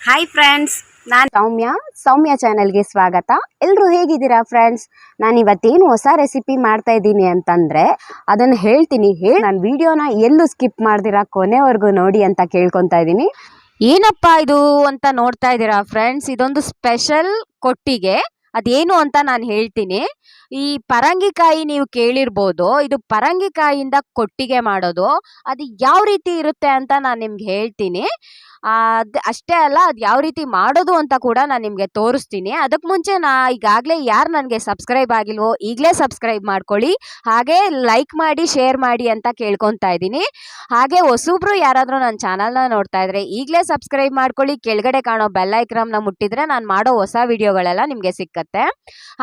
Hi friends, ನಾನು ಸೌಮ್ಯ ಚಾನೆಲ್ಗೆ ಸ್ವಾಗತ. ಎಲ್ಲರೂ ಹೇಗಿದ್ದೀರಾ ಫ್ರೆಂಡ್ಸ್? ನಾನು ಇವತ್ತೇನು ಹೊಸ ರೆಸಿಪಿ ಮಾಡ್ತಾ ಇದ್ದೀನಿ ಅಂತಂದರೆ ಅದನ್ನು ಹೇಳ್ತೀನಿ. ನಾನು ವಿಡಿಯೋನ ಎಲ್ಲೂ ಸ್ಕಿಪ್ ಮಾಡ್ದಿರಾ ಕೊನೆವರೆಗೂ ನೋಡಿ ಅಂತ ಕೇಳ್ಕೊತಾ ಇದ್ದೀನಿ. ಏನಪ್ಪ ಇದು ಅಂತ ನೋಡ್ತಾ ಇದ್ದೀರಾ ಫ್ರೆಂಡ್ಸ್? ಇದೊಂದು ಸ್ಪೆಷಲ್ ಕೊಟ್ಟಿಗೆ. ಅದೇನು ಅಂತ ನಾನು ಹೇಳ್ತೀನಿ. ಈ ಪರಂಗಿಕಾಯಿ ನೀವು ಕೇಳಿರ್ಬೋದು. ಇದು ಪರಂಗಿಕಾಯಿಯಿಂದ ಕೊಟ್ಟಿಗೆ ಮಾಡೋದು. ಅದು ಯಾವ ರೀತಿ ಇರುತ್ತೆ ಅಂತ ನಾನು ನಿಮ್ಗೆ ಹೇಳ್ತೀನಿ. ಅಷ್ಟೇ ಅಲ್ಲ, ಅದು ಯಾವ ರೀತಿ ಮಾಡೋದು ಅಂತ ಕೂಡ ನಾನು ನಿಮಗೆ ತೋರಿಸ್ತೀನಿ. ಅದಕ್ಕೆ ಮುಂಚೆ ಈಗಾಗಲೇ ಯಾರು ನನಗೆ ಸಬ್ಸ್ಕ್ರೈಬ್ ಆಗಿಲ್ವೋ ಈಗಲೇ ಸಬ್ಸ್ಕ್ರೈಬ್ ಮಾಡ್ಕೊಳ್ಳಿ, ಹಾಗೆ ಲೈಕ್ ಮಾಡಿ ಶೇರ್ ಮಾಡಿ ಅಂತ ಕೇಳ್ಕೊತಾ ಇದ್ದೀನಿ. ಹಾಗೆ ಹೊಸಬ್ರು ಯಾರಾದರೂ ನನ್ನ ಚಾನಲ್ನ ನೋಡ್ತಾ ಇದ್ರೆ ಈಗಲೇ ಸಬ್ಸ್ಕ್ರೈಬ್ ಮಾಡ್ಕೊಳ್ಳಿ. ಕೆಳಗಡೆ ಕಾಣೋ ಬೆಲ್ ಐಕಾನ್ನ ಮುಟ್ಟಿದ್ರೆ ನಾನು ಮಾಡೋ ಹೊಸ ವಿಡಿಯೋಗಳೆಲ್ಲ ನಿಮಗೆ ಸಿಕ್ಕತ್ತೆ.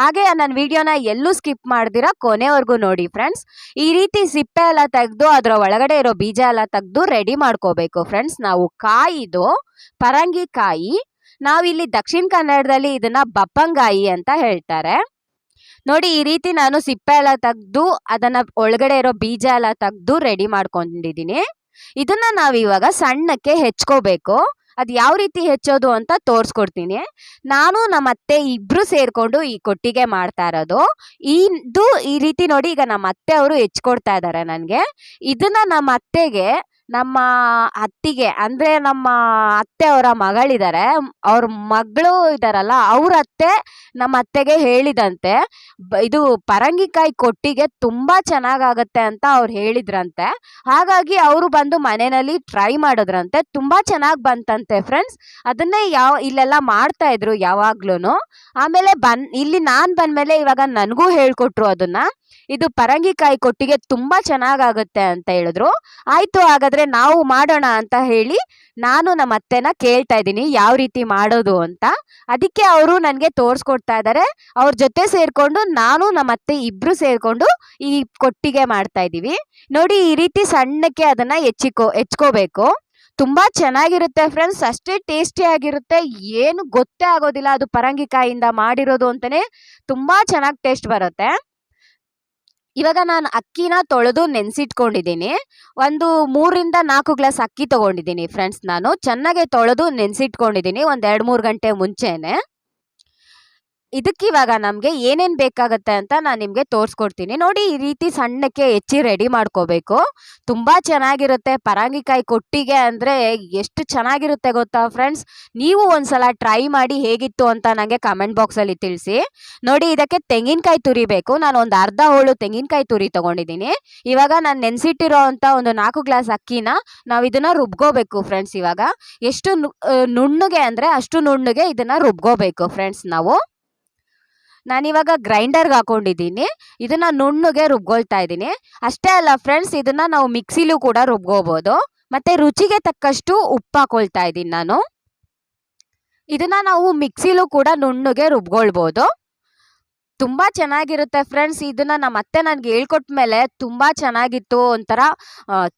ಹಾಗೆ ನನ್ನ ವಿಡಿಯೋನ ಎಲ್ಲೂ ಸ್ಕಿಪ್ ಮಾಡ್ದಿರಾ ಕೊನೆವರೆಗೂ ನೋಡಿ ಫ್ರೆಂಡ್ಸ್. ಈ ರೀತಿ ಸಿಪ್ಪೆ ಎಲ್ಲ ತೆಗೆದು ಅದರ ಒಳಗಡೆ ಇರೋ ಬೀಜ ಎಲ್ಲ ತೆಗೆದು ರೆಡಿ ಮಾಡ್ಕೋಬೇಕು ಫ್ರೆಂಡ್ಸ್. ನಾವು ಕಾಯಿದು ಪರಂಗಿಕಾಯಿ, ನಾವಿಲ್ಲಿ ದಕ್ಷಿಣ ಕನ್ನಡದಲ್ಲಿ ಇದನ್ನ ಬಪ್ಪಂಗಾಯಿ ಅಂತ ಹೇಳ್ತಾರೆ. ನೋಡಿ, ಈ ರೀತಿ ನಾನು ಸಿಪ್ಪೆ ಎಲ್ಲ ತೆಗೆದು ಅದನ್ನ ಒಳಗಡೆ ಇರೋ ಬೀಜ ಎಲ್ಲ ತೆಗೆದು ರೆಡಿ ಮಾಡ್ಕೊಂಡಿದ್ದೀನಿ. ಇದನ್ನ ನಾವಿವಾಗ ಸಣ್ಣಕ್ಕೆ ಹೆಚ್ಕೋಬೇಕು. ಅದು ಯಾವ ರೀತಿ ಹೆಚ್ಚೋದು ಅಂತ ತೋರಿಸ್ಕೊಡ್ತೀನಿ. ನಾನು ನಮ್ಮ ಅತ್ತೆ ಇಬ್ರು ಸೇರ್ಕೊಂಡು ಈ ಕೊಟ್ಟಿಗೆ ಮಾಡ್ತಾ ಇರೋದು. ಈ ರೀತಿ ನೋಡಿ, ಈಗ ನಮ್ಮ ಅತ್ತೆ ಅವರು ಹೆಚ್ಕೊಡ್ತಾ ಇದ್ದಾರೆ ನನಗೆ. ಇದನ್ನ ನಮ್ಮ ಅತ್ತೆಗೆ, ನಮ್ಮ ಅತ್ತಿಗೆ ಅಂದ್ರೆ ನಮ್ಮ ಅತ್ತೆ ಅವರ ಮಗಳಿದ್ದಾರೆ, ಅವ್ರ ಮಗಳು ಇದಾರಲ್ಲ, ಅವ್ರ ಅತ್ತೆ ನಮ್ಮ ಅತ್ತೆಗೆ ಹೇಳಿದಂತೆ ಇದು ಪರಂಗಿಕಾಯಿ ಕೊಟ್ಟಿಗೆ ತುಂಬಾ ಚೆನ್ನಾಗಾಗತ್ತೆ ಅಂತ ಅವ್ರು ಹೇಳಿದ್ರಂತೆ. ಹಾಗಾಗಿ ಅವರು ಬಂದು ಮನೆಯಲ್ಲಿ ಟ್ರೈ ಮಾಡಿದ್ರಂತೆ. ತುಂಬಾ ಚೆನ್ನಾಗಿ ಬಂತಂತೆ ಫ್ರೆಂಡ್ಸ್. ಅದನ್ನೇ ಇಲ್ಲೆಲ್ಲ ಮಾಡ್ತಾ ಇದ್ರು ಯಾವಾಗ್ಲೂ. ಆಮೇಲೆ ಇಲ್ಲಿ ನಾನ್ ಬಂದ್ಮೇಲೆ ಇವಾಗ ನನಗೂ ಹೇಳ್ಕೊಟ್ರು ಅದನ್ನ. ಇದು ಪರಂಗಿಕಾಯಿ ಕೊಟ್ಟಿಗೆ ತುಂಬಾ ಚೆನ್ನಾಗಾಗುತ್ತೆ ಅಂತ ಹೇಳಿದ್ರು. ಆಯ್ತು, ಹಾಗಾದ್ರೆ ನಾವು ಮಾಡೋಣ ಅಂತ ಹೇಳಿ ನಾನು ನಮ್ಮ ಅತ್ತೆನ ಕೇಳ್ತಾ ಇದ್ದೀನಿ ಯಾವ ರೀತಿ ಮಾಡೋದು ಅಂತ. ಅದಕ್ಕೆ ಅವರು ನನಗೆ ತೋರಿಸ್ಕೊಡ್ತಾ ಇದ್ದಾರೆ. ಅವ್ರ ಜೊತೆ ಸೇರ್ಕೊಂಡು ನಾನು ನಮ್ಮ ಅತ್ತೆ ಇಬ್ರು ಸೇರ್ಕೊಂಡು ಈ ಕೊಟ್ಟಿಗೆ ಮಾಡ್ತಾ ಇದೀವಿ. ನೋಡಿ, ಈ ರೀತಿ ಸಣ್ಣಕ್ಕೆ ಅದನ್ನ ಹೆಚ್ಕೋಬೇಕು. ತುಂಬಾ ಚೆನ್ನಾಗಿರುತ್ತೆ ಫ್ರೆಂಡ್ಸ್, ಅಷ್ಟೇ ಟೇಸ್ಟಿ ಆಗಿರುತ್ತೆ. ಏನು ಗೊತ್ತೇ ಆಗೋದಿಲ್ಲ ಅದು ಪರಂಗಿಕಾಯಿಂದ ಮಾಡಿರೋದು ಅಂತಾನೆ. ತುಂಬಾ ಚೆನ್ನಾಗಿ ಟೇಸ್ಟ್ ಬರುತ್ತೆ. ಇವಾಗ ನಾನು ಅಕ್ಕಿನ ತೊಳೆದು ನೆನೆಸಿಟ್ಕೊಂಡಿದ್ದೀನಿ. ಒಂದು 3-4 ಗ್ಲಾಸ್ ಅಕ್ಕಿ ತಗೊಂಡಿದ್ದೀನಿ ಫ್ರೆಂಡ್ಸ್. ನಾನು ಚೆನ್ನಾಗಿ ತೊಳೆದು ನೆನೆಸಿಟ್ಕೊಂಡಿದ್ದೀನಿ ಒಂದು 2-3 ಗಂಟೆ ಮುಂಚೆನೆ. ಇದಕ್ಕಿವಾಗ ನಮಗೆ ಏನೇನು ಬೇಕಾಗತ್ತೆ ಅಂತ ನಾನು ನಿಮಗೆ ತೋರಿಸ್ಕೊಡ್ತೀನಿ. ನೋಡಿ, ಈ ರೀತಿ ಸಣ್ಣಕ್ಕೆ ಹೆಚ್ಚಿ ರೆಡಿ ಮಾಡ್ಕೋಬೇಕು. ತುಂಬ ಚೆನ್ನಾಗಿರುತ್ತೆ. ಪರಂಗಿಕಾಯಿ ಕೊಟ್ಟಿಗೆ ಅಂದರೆ ಎಷ್ಟು ಚೆನ್ನಾಗಿರುತ್ತೆ ಗೊತ್ತಾ ಫ್ರೆಂಡ್ಸ್? ನೀವು ಒಂದ್ಸಲ ಟ್ರೈ ಮಾಡಿ ಹೇಗಿತ್ತು ಅಂತ ನನಗೆ ಕಮೆಂಟ್ ಬಾಕ್ಸಲ್ಲಿ ತಿಳಿಸಿ. ನೋಡಿ, ಇದಕ್ಕೆ ತೆಂಗಿನಕಾಯಿ ತುರಿಬೇಕು. ನಾನು ಒಂದು ಅರ್ಧ ಹೋಳು ತೆಂಗಿನಕಾಯಿ ತುರಿ ತೊಗೊಂಡಿದ್ದೀನಿ. ಇವಾಗ ನಾನು ನೆನೆಸಿಟ್ಟಿರೋ ಅಂಥ ಒಂದು 4 ಗ್ಲಾಸ್ ಅಕ್ಕಿನ ನಾವು ಇದನ್ನು ರುಬ್ಕೋಬೇಕು ಫ್ರೆಂಡ್ಸ್. ಇವಾಗ ಎಷ್ಟು ನುಣ್ಣಗೆ ಅಂದರೆ ಅಷ್ಟು ನುಣ್ಣಗೆ ಇದನ್ನು ರುಬ್ಕೋಬೇಕು ಫ್ರೆಂಡ್ಸ್. ನಾನಿವಾಗ ಗ್ರೈಂಡರ್ಗೆ ಹಾಕೊಂಡಿದ್ದೀನಿ. ಇದನ್ನ ನುಣ್ಣಗೆ ರುಬ್ಕೊಳ್ತಾ ಇದ್ದೀನಿ. ಅಷ್ಟೇ ಅಲ್ಲ ಫ್ರೆಂಡ್ಸ್, ಇದನ್ನ ನಾವು ಮಿಕ್ಸಿಲೂ ಕೂಡ ರುಬ್ಕೋಬಹುದು. ಮತ್ತೆ ರುಚಿಗೆ ತಕ್ಕಷ್ಟು ಉಪ್ಪು ಹಾಕೊಳ್ತಾ ಇದ್ದೀನಿ ನಾನು. ಇದನ್ನ ನಾವು ಮಿಕ್ಸಿಲೂ ಕೂಡ ನುಣ್ಣಗೆ ರುಬ್ಕೊಳ್ಬೋದು. ತುಂಬಾ ಚೆನ್ನಾಗಿರುತ್ತೆ ಫ್ರೆಂಡ್ಸ್. ಇದನ್ನ ನಮ್ಮ ಅತ್ತೆ ನನಗೆ ಹೇಳ್ಕೊಟ್ಮೇಲೆ ತುಂಬಾ ಚೆನ್ನಾಗಿತ್ತು. ಒಂಥರ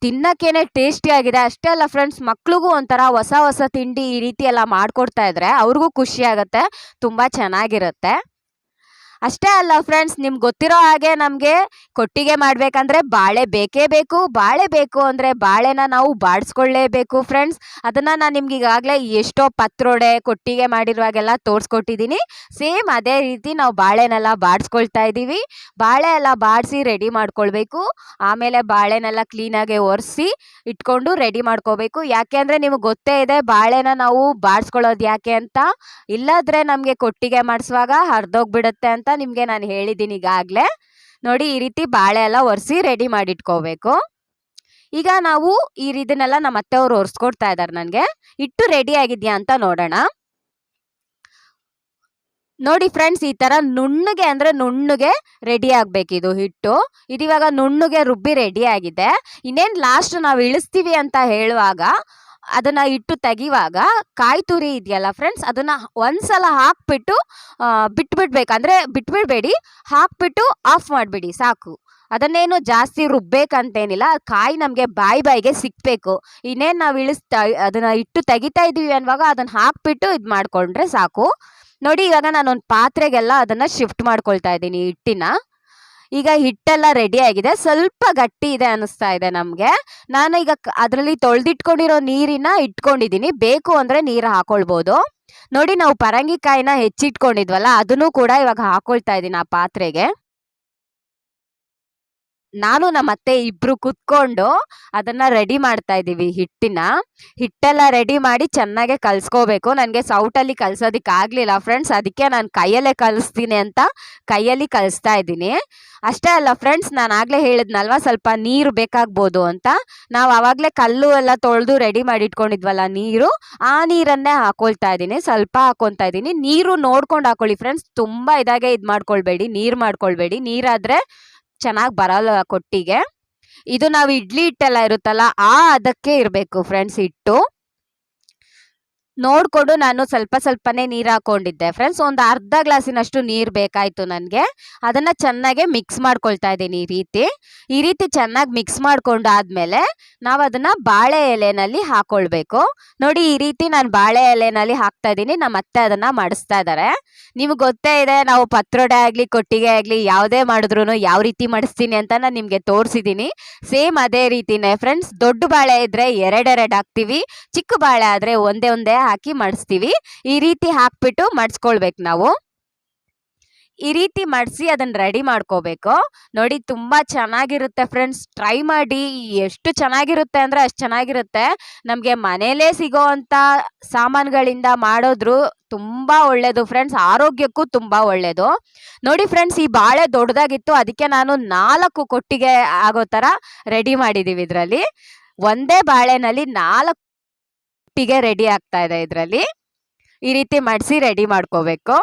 ತಿನ್ನಕ್ಕೇನೆ ಟೇಸ್ಟಿ ಆಗಿದೆ. ಅಷ್ಟೇ ಅಲ್ಲ ಫ್ರೆಂಡ್ಸ್, ಮಕ್ಳಿಗೂ ಒಂಥರ ಹೊಸ ಹೊಸ ತಿಂಡಿ ಈ ರೀತಿ ಎಲ್ಲ ಮಾಡ್ಕೊಡ್ತಾ ಇದ್ರೆ ಅವ್ರಿಗೂ ಖುಷಿ ಆಗುತ್ತೆ. ತುಂಬಾ ಚೆನ್ನಾಗಿರುತ್ತೆ. ಅಷ್ಟೇ ಅಲ್ಲ ಫ್ರೆಂಡ್ಸ್, ನಿಮ್ಗೆ ಗೊತ್ತಿರೋ ಹಾಗೆ ನಮಗೆ ಕೊಟ್ಟಿಗೆ ಮಾಡಬೇಕಂದ್ರೆ ಬಾಳೆ ಬೇಕೇ ಬೇಕು. ಬಾಳೆ ಬೇಕು ಅಂದರೆ ಬಾಳೆನ ನಾವು ಬಾಡಿಸ್ಕೊಳ್ಳೇಬೇಕು ಫ್ರೆಂಡ್ಸ್. ಅದನ್ನು ನಾನು ನಿಮ್ಗೆ ಈಗಾಗಲೇ ಎಷ್ಟೋ ಪತ್ರೊಡೆ ಕೊಟ್ಟಿಗೆ ಮಾಡಿರುವಾಗೆಲ್ಲ ತೋರಿಸ್ಕೊಟ್ಟಿದ್ದೀನಿ. ಸೇಮ್ ಅದೇ ರೀತಿ ನಾವು ಬಾಳೆನೆಲ್ಲ ಬಾಡಿಸ್ಕೊಳ್ತಾ ಇದ್ದೀವಿ. ಬಾಳೆ ಎಲ್ಲ ಬಾಡಿಸಿ ರೆಡಿ ಮಾಡ್ಕೊಳ್ಬೇಕು. ಆಮೇಲೆ ಬಾಳೆನೆಲ್ಲ ಕ್ಲೀನಾಗಿ ಒರೆಸಿ ಇಟ್ಕೊಂಡು ರೆಡಿ ಮಾಡ್ಕೋಬೇಕು. ಯಾಕೆ ಅಂದರೆ ನಿಮಗೆ ಗೊತ್ತೇ ಇದೆ ಬಾಳೆನ ನಾವು ಬಾಡಿಸ್ಕೊಳ್ಳೋದು ಯಾಕೆ ಅಂತ. ಇಲ್ಲದ್ರೆ ನಮಗೆ ಕೊಟ್ಟಿಗೆ ಮಾಡಿಸುವಾಗ ಹರಿದೋಗ್ಬಿಡುತ್ತೆ ಅಂತ ನಿಮಗೆ ನಾನು ಹೇಳಿದ್ದೀನಿ ಈಗಾಗಲೇ. ನೋಡಿ, ಈ ರೀತಿ ಬಾಳೆ ಎಲ್ಲ ಒರೆಸಿ ರೆಡಿ ಮಾಡಿಟ್ಕೋಬೇಕು. ಈಗ ನಾವು ಇದನ್ನೆಲ್ಲ ನಮ್ಮ ಅತ್ತೆಯವರು ಒರೆಸ್ಕೊಡ್ತಾ ಇದ್ದಾರೆ ನನಗೆ. ಹಿಟ್ಟು ರೆಡಿ ಆಗಿದ್ಯಾ ಅಂತ ನೋಡೋಣ. ನೋಡಿ ಫ್ರೆಂಡ್ಸ್, ಈ ತರ ನುಣ್ಣಗೆ ಅಂದ್ರೆ ನುಣ್ಣಗೆ ರೆಡಿ ಆಗ್ಬೇಕು ಇದು ಹಿಟ್ಟು. ಇದಿವಾಗ ನುಣ್ಣಗೆ ರುಬ್ಬಿ ರೆಡಿ ಆಗಿದೆ. ಇನ್ನೇನು ಲಾಸ್ಟ್ ನಾವು ಇಳಿಸ್ತೀವಿ ಅಂತ ಹೇಳುವಾಗ ಅದನ್ನ ಇಟ್ಟು ತೆಗಿವಾಗ ಕಾಯಿ ತುರಿ ಇದೆಯಲ್ಲ ಫ್ರೆಂಡ್ಸ್, ಅದನ್ನ ಒಂದ್ಸಲ ಹಾಕ್ಬಿಟ್ಟು ಬಿಟ್ಬಿಡ್ಬೇಕು. ಅಂದ್ರೆ ಬಿಟ್ಬಿಡ್ಬೇಡಿ, ಹಾಕ್ಬಿಟ್ಟು ಆಫ್ ಮಾಡಿಬಿಡಿ ಸಾಕು. ಅದನ್ನೇನು ಜಾಸ್ತಿ ರುಬ್ಬೇಕಂತೇನಿಲ್ಲ. ಕಾಯಿ ನಮಗೆ ಬಾಯಿಗೆ ಸಿಕ್ಬೇಕು. ಇನ್ನೇನು ನಾವು ಅದನ್ನ ಇಟ್ಟು ತೆಗಿತಾ ಇದೀವಿ ಅನ್ನುವಾಗ ಅದನ್ನ ಹಾಕ್ಬಿಟ್ಟು ಇದು ಮಾಡ್ಕೊಂಡ್ರೆ ಸಾಕು. ನೋಡಿ, ಇವಾಗ ನಾನೊಂದು ಪಾತ್ರೆಗೆಲ್ಲ ಅದನ್ನ ಶಿಫ್ಟ್ ಮಾಡ್ಕೊಳ್ತಾ ಇದ್ದೀನಿ ಹಿಟ್ಟಿನ. ಈಗ ಹಿಟ್ಟೆಲ್ಲ ರೆಡಿ ಆಗಿದೆ, ಸ್ವಲ್ಪ ಗಟ್ಟಿ ಇದೆ ಅನಿಸ್ತಾ ಇದೆ ನಮಗೆ. ನಾನು ಈಗ ಅದರಲ್ಲಿ ತೊಳೆದಿಟ್ಕೊಂಡಿರೋ ನೀರಿನ ಇಟ್ಕೊಂಡಿದ್ದೀನಿ, ಬೇಕು ಅಂದರೆ ನೀರು ಹಾಕೊಳ್ಬೋದು. ನೋಡಿ, ನಾವು ಪರಂಗಿಕಾಯಿನ ಹೆಚ್ಚಿಟ್ಕೊಂಡಿದ್ವಲ್ಲ, ಅದನ್ನು ಕೂಡ ಇವಾಗ ಹಾಕೊಳ್ತಾ ಇದ್ದೀನಿ ಆ ಪಾತ್ರೆಗೆ. ನಾನು ನಮ್ಮ ಅತ್ತೆ ಇಬ್ರು ಕುತ್ಕೊಂಡು ಅದನ್ನ ರೆಡಿ ಮಾಡ್ತಾ ಇದ್ದೀವಿ. ಹಿಟ್ಟೆಲ್ಲ ರೆಡಿ ಮಾಡಿ ಚೆನ್ನಾಗೆ ಕಲ್ಸ್ಕೋಬೇಕು. ನನಗೆ ಸೌಟಲ್ಲಿ ಕಲ್ಸೋದಿಕ್ ಆಗ್ಲಿಲ್ಲ ಫ್ರೆಂಡ್ಸ್, ಅದಕ್ಕೆ ನಾನು ಕೈಯಲ್ಲೇ ಕಲಿಸ್ತೀನಿ ಅಂತ ಕೈಯಲ್ಲಿ ಕಲಿಸ್ತಾ ಇದ್ದೀನಿ. ಅಷ್ಟೇ ಅಲ್ಲ ಫ್ರೆಂಡ್ಸ್, ನಾನು ಆಗ್ಲೇ ಹೇಳಿದ್ನಲ್ವಾ ಸ್ವಲ್ಪ ನೀರು ಬೇಕಾಗ್ಬೋದು ಅಂತ. ನಾವು ಅವಾಗಲೇ ಕಲ್ಲು ಎಲ್ಲ ತೊಳೆದು ರೆಡಿ ಮಾಡಿ ಇಟ್ಕೊಂಡಿದ್ವಲ್ಲ ನೀರು, ಆ ನೀರನ್ನೇ ಹಾಕೊಳ್ತಾ ಇದ್ದೀನಿ. ಸ್ವಲ್ಪ ಹಾಕೊತಾ ಇದ್ದೀನಿ. ನೀರು ನೋಡ್ಕೊಂಡು ಹಾಕೊಳ್ಳಿ ಫ್ರೆಂಡ್ಸ್, ತುಂಬಾ ಇದಾಗೆ ಮಾಡ್ಕೊಳ್ಬೇಡಿ, ನೀರಾದ್ರೆ ಚೆನ್ನಾಗಿ ಬರಲ್ಲ ಕೊಟ್ಟಿಗೆ. ಇದು ನಾವು ಇಡ್ಲಿ ಹಿಟ್ಟೆಲ್ಲ ಇರುತ್ತಲ್ಲ, ಅದಕ್ಕೆ ಇರಬೇಕು ಫ್ರೆಂಡ್ಸ್ ಹಿಟ್ಟು. ನೋಡ್ಕೊಂಡು ನಾನು ಸ್ವಲ್ಪ ಸ್ವಲ್ಪನೇ ನೀರು ಹಾಕೊಂಡಿದ್ದೆ ಫ್ರೆಂಡ್ಸ್. ಒಂದು ಅರ್ಧ ಗ್ಲಾಸಿನಷ್ಟು ನೀರು ಬೇಕಾಯ್ತು ನನಗೆ. ಅದನ್ನ ಚೆನ್ನಾಗಿ ಮಿಕ್ಸ್ ಮಾಡ್ಕೊಳ್ತಾ ಇದ್ದೀನಿ ಈ ರೀತಿ ಚೆನ್ನಾಗಿ ಮಿಕ್ಸ್ ಮಾಡ್ಕೊಂಡು ಆದ್ಮೇಲೆ ನಾವು ಅದನ್ನ ಬಾಳೆ ಎಲೆನಲ್ಲಿ ಹಾಕೊಳ್ಬೇಕು. ನೋಡಿ, ಈ ರೀತಿ ನಾನು ಬಾಳೆ ಎಲೆನಲ್ಲಿ ಹಾಕ್ತಾ ಇದ್ದೀನಿ. ನಮ್ಮ ಅತ್ತೆ ಅದನ್ನ ಮಾಡಿಸ್ತಾ ಇದ್ದಾರೆ. ನಿಮ್ಗೆ ಗೊತ್ತೇ ಇದೆ, ನಾವು ಪತ್ರೊಡೆ ಆಗ್ಲಿ ಕೊಟ್ಟಿಗೆ ಆಗ್ಲಿ ಯಾವುದೇ ಮಾಡಿದ್ರು ಯಾವ ರೀತಿ ಮಾಡಿಸ್ತೀನಿ ಅಂತ ನಾನು ನಿಮ್ಗೆ ತೋರಿಸಿದ್ದೀನಿ. ಸೇಮ್ ಅದೇ ರೀತಿನೇ ಫ್ರೆಂಡ್ಸ್. ದೊಡ್ಡ ಬಾಳೆ ಇದ್ರೆ ಎರಡೆರಡು ಹಾಕ್ತಿವಿ, ಚಿಕ್ಕ ಬಾಳೆ ಆದ್ರೆ ಒಂದೇ ಹಾಕಿ ಮಡಿಸ್ತೀವಿ. ಈ ರೀತಿ ಹಾಕ್ಬಿಟ್ಟು ಮಡ್ಸ್ಕೊಳ್ಬೇಕು ನಾವು. ಈ ರೀತಿ ಮಡಿಸಿ ಅದನ್ನ ರೆಡಿ ಮಾಡ್ಕೋಬೇಕು. ನೋಡಿ, ತುಂಬಾ ಚೆನ್ನಾಗಿರುತ್ತೆ ಫ್ರೆಂಡ್ಸ್, ಟ್ರೈ ಮಾಡಿ. ಎಷ್ಟು ಚೆನ್ನಾಗಿರುತ್ತೆ ಅಂದ್ರೆ ಅಷ್ಟು ಚೆನ್ನಾಗಿರುತ್ತೆ. ನಮಗೆ ಮನೇಲೇ ಸಿಗೋ ಅಂತ ಸಾಮಾನುಗಳಿಂದ ಮಾಡೋದ್ರು ತುಂಬಾ ಒಳ್ಳೇದು ಫ್ರೆಂಡ್ಸ್, ಆರೋಗ್ಯಕ್ಕೂ ತುಂಬಾ ಒಳ್ಳೇದು. ನೋಡಿ ಫ್ರೆಂಡ್ಸ್, ಈ ಬಾಳೆ ದೊಡ್ಡದಾಗಿತ್ತು, ಅದಕ್ಕೆ ನಾನು 4 ಕೊಟ್ಟಿಗೆ ಆಗೋ ತರ ರೆಡಿ ಮಾಡಿದೀವಿ. ಇದರಲ್ಲಿ ಒಂದೇ ಬಾಳೆನಲ್ಲಿ 4 ಕೊಟ್ಟಿಗೆ ರೆಡಿ ಆಗ್ತಾ ಇದೆ. ಇದರಲ್ಲಿ ಈ ರೀತಿ ಮಡಿಸಿ ರೆಡಿ ಮಾಡ್ಕೋಬೇಕು.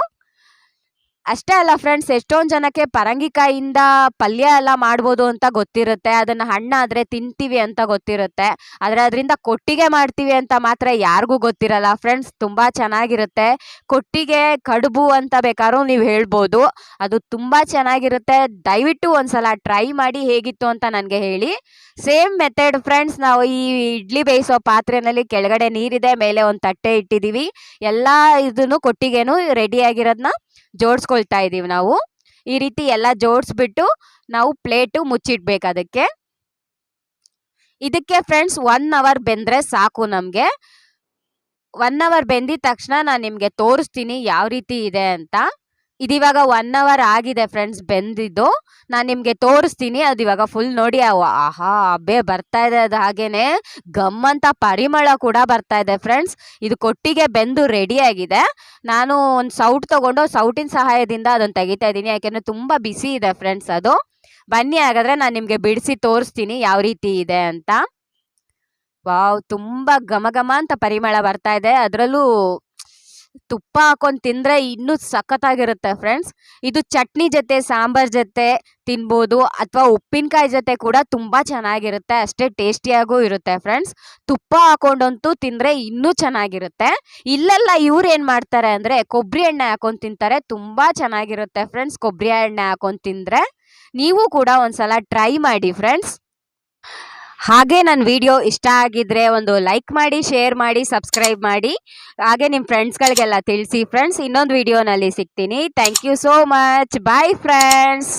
ಅಷ್ಟೇ ಅಲ್ಲ ಫ್ರೆಂಡ್ಸ್, ಎಷ್ಟೊಂದು ಜನಕ್ಕೆ ಪರಂಗಿಕಾಯಿಂದ ಪಲ್ಯ ಎಲ್ಲ ಮಾಡ್ಬೋದು ಅಂತ ಗೊತ್ತಿರುತ್ತೆ, ಅದನ್ನ ಹಣ್ಣಾದ್ರೆ ತಿಂತೀವಿ ಅಂತ ಗೊತ್ತಿರುತ್ತೆ. ಆದ್ರೆ ಅದರಿಂದ ಕೊಟ್ಟಿಗೆ ಮಾಡ್ತೀವಿ ಅಂತ ಮಾತ್ರ ಯಾರಿಗೂ ಗೊತ್ತಿರಲ್ಲ ಫ್ರೆಂಡ್ಸ್. ತುಂಬಾ ಚೆನ್ನಾಗಿರುತ್ತೆ. ಕೊಟ್ಟಿಗೆ ಕಡುಬು ಅಂತ ಬೇಕಾದ್ರೂ ನೀವು ಹೇಳ್ಬೋದು, ಅದು ತುಂಬಾ ಚೆನ್ನಾಗಿರುತ್ತೆ. ದಯವಿಟ್ಟು ಒಂದ್ಸಲ ಟ್ರೈ ಮಾಡಿ, ಹೇಗಿತ್ತು ಅಂತ ನನಗೆ ಹೇಳಿ. Same method friends. ನಾವು ಈ ಇಡ್ಲಿ ಬೇಯಿಸೋ ಪಾತ್ರೆನಲ್ಲಿ ಕೆಳಗಡೆ ನೀರಿದೆ, ಮೇಲೆ ಒಂದು ತಟ್ಟೆ ಇಟ್ಟಿದೀವಿ. ಎಲ್ಲಾ ಇದನ್ನು ಕೊಟ್ಟಿಗೆನು ರೆಡಿ ಆಗಿರೋದನ್ನ ಜೋಡಿಸ್ಕೊಳ್ತಾ ಇದೀವಿ ನಾವು. ಈ ರೀತಿ ಎಲ್ಲ ಜೋಡಿಸ್ಬಿಟ್ಟು ನಾವು ಪ್ಲೇಟು ಮುಚ್ಚಿಡ್ಬೇಕು ಇದಕ್ಕೆ ಫ್ರೆಂಡ್ಸ್ 1 ಅವರ್ ಬೆಂದ್ರೆ ಸಾಕು ನಮಗೆ. 1 ಅವರ್ ಬೆಂದಿದ ತಕ್ಷಣ ನಾನು ನಿಮಗೆ ತೋರಿಸ್ತೀನಿ ಯಾವ ರೀತಿ ಇದೆ ಅಂತ. ಇದಿವಾಗ 1 ಅವರ್ ಆಗಿದೆ ಫ್ರೆಂಡ್ಸ್ ಬೆಂದಿದ್ದು. ನಾನು ನಿಮಗೆ ತೋರಿಸ್ತೀನಿ. ಅದು ಇವಾಗ ಫುಲ್ ನೋಡಿ, ಆಹಾ ಹಬ್ಬೆ ಬರ್ತಾ ಇದೆ. ಅದು ಹಾಗೇನೆ ಗಮ್ ಅಂತ ಪರಿಮಳ ಕೂಡ ಬರ್ತಾ ಇದೆ ಫ್ರೆಂಡ್ಸ್. ಇದು ಕೊಟ್ಟಿಗೆ ಬೆಂದು ರೆಡಿ ಆಗಿದೆ. ನಾನು ಒಂದು ಸೌಟ್ ತಗೊಂಡು ಸೌಟಿನ ಸಹಾಯದಿಂದ ಅದನ್ನು ತೆಗಿತಾ ಇದ್ದೀನಿ, ಯಾಕೆಂದ್ರೆ ತುಂಬಾ ಬಿಸಿ ಇದೆ ಫ್ರೆಂಡ್ಸ್ ಅದು. ಬನ್ನಿ, ಹಾಗಾದ್ರೆ ನಾನು ನಿಮಗೆ ಬಿಡಿಸಿ ತೋರಿಸ್ತೀನಿ ಯಾವ ರೀತಿ ಇದೆ ಅಂತ. ವಾವ್, ತುಂಬಾ ಘಮ ಘಮ ಅಂತ ಪರಿಮಳ ಬರ್ತಾ ಇದೆ. ಅದರಲ್ಲೂ ತುಪ್ಪ ಹಾಕೊಂಡು ತಿಂದ್ರೆ ಇನ್ನೂ ಸಖತ್ತಾಗಿರುತ್ತೆ ಫ್ರೆಂಡ್ಸ್. ಇದು ಚಟ್ನಿ ಜೊತೆ, ಸಾಂಬಾರ್ ಜೊತೆ ತಿನ್ಬೋದು, ಅಥವಾ ಉಪ್ಪಿನಕಾಯಿ ಜೊತೆ ಕೂಡ ತುಂಬಾ ಚೆನ್ನಾಗಿರುತ್ತೆ. ಅಷ್ಟೇ ಟೇಸ್ಟಿಯಾಗೂ ಇರುತ್ತೆ ಫ್ರೆಂಡ್ಸ್. ತುಪ್ಪ ಹಾಕೊಂಡಂತೂ ತಿಂದ್ರೆ ಇನ್ನೂ ಚೆನ್ನಾಗಿರುತ್ತೆ. ಇಲ್ಲೆಲ್ಲ ಇವ್ರು ಏನ್ ಮಾಡ್ತಾರೆ ಅಂದ್ರೆ ಕೊಬ್ಬರಿ ಎಣ್ಣೆ ಹಾಕೊಂಡು ತಿಂತಾರೆ. ತುಂಬಾ ಚೆನ್ನಾಗಿರುತ್ತೆ ಫ್ರೆಂಡ್ಸ್ ಕೊಬ್ಬರಿ ಎಣ್ಣೆ ಹಾಕೊಂಡು ತಿಂದ್ರೆ. ನೀವು ಕೂಡ ಒಂದ್ಸಲ ಟ್ರೈ ಮಾಡಿ ಫ್ರೆಂಡ್ಸ್. ಹಾಗೆ ನನ್ನ ವಿಡಿಯೋ ಇಷ್ಟ ಆಗಿದ್ರೆ ಒಂದು ಲೈಕ್ ಮಾಡಿ, ಶೇರ್ ಮಾಡಿ, ಸಬ್ಸ್ಕ್ರೈಬ್ ಮಾಡಿ. ಹಾಗೆ ನಿಮ್ಮ ಫ್ರೆಂಡ್ಸ್ಗಳಿಗೆಲ್ಲ ತಿಳಿಸಿ ಫ್ರೆಂಡ್ಸ್. ಇನ್ನೊಂದು ವಿಡಿಯೋನಲ್ಲಿ ಸಿಗ್ತೀನಿ. Thank you so much. Bye friends.